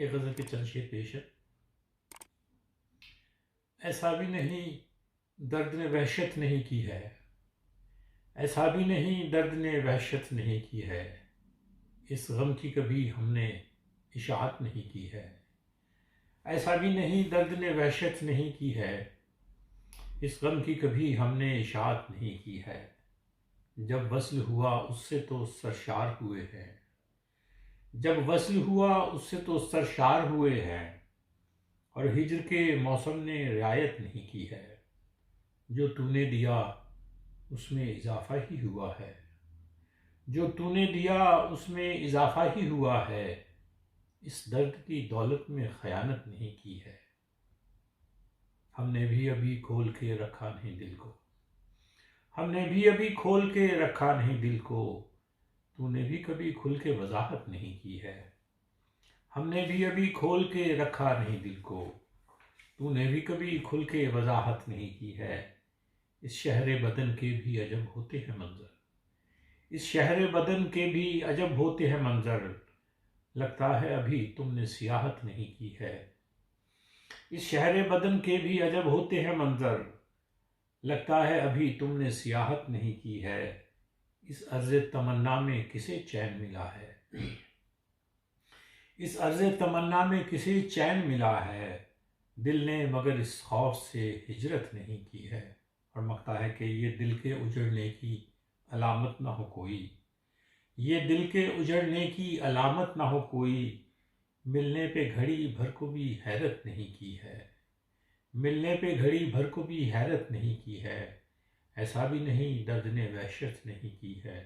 ایک غزل کے چند شعر پیش ہے۔ ایسا بھی نہیں درد نے وحشت نہیں کی ہے، ایسا بھی نہیں درد نے وحشت نہیں کی ہے، اس غم کی کبھی ہم نے اشاعت نہیں کی ہے۔ ایسا بھی نہیں درد نے وحشت نہیں کی ہے، اس غم کی کبھی ہم نے اشاعت نہیں کی ہے۔ جب وصل ہوا اس سے تو سرشار ہوئے ہیں، جب وصل ہوا اس سے تو سرشار ہوئے ہیں، اور ہجر کے موسم نے رعایت نہیں کی ہے۔ جو تو نے دیا اس میں اضافہ ہی ہوا ہے، جو تو نے دیا اس میں اضافہ ہی ہوا ہے، اس درد کی دولت میں خیانت نہیں کی ہے۔ ہم نے بھی ابھی کھول کے رکھا نہیں دل کو، ہم نے بھی ابھی کھول کے رکھا نہیں دل کو، تو نے بھی کبھی کھل کے وضاحت نہیں کی ہے۔ ہم نے بھی ابھی کھول کے رکھا نہیں دل کو، تو نے بھی کبھی کھل کے وضاحت نہیں کی ہے۔ اس شہر بدن کے بھی عجب ہوتے ہیں منظر، اس شہر بدن کے بھی عجب ہوتے ہیں منظر، لگتا ہے ابھی تم نے سیاحت نہیں کی ہے۔ اس شہر بدن کے بھی عجب ہوتے ہیں منظر، لگتا ہے ابھی تم نے سیاحت نہیں کی ہے۔ اس عرض تمنا میں کسے چین ملا ہے، اس عرض تمنا میں کسے چین ملا ہے، دل نے مگر اس خوف سے ہجرت نہیں کی ہے۔ اور مکتا ہے کہ یہ دل کے اجڑنے کی علامت نہ ہو کوئی، یہ دل کے اجڑنے کی علامت نہ ہو کوئی، ملنے پہ گھڑی بھر کو بھی حیرت نہیں کی ہے، ملنے پہ گھڑی بھر کو بھی حیرت نہیں کی ہے۔ ایسا بھی نہیں درد نے وحشت نہیں کی ہے،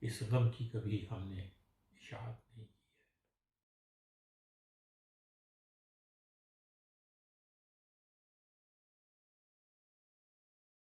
اس غم کی کبھی ہم نے اشاعت نہیں کی۔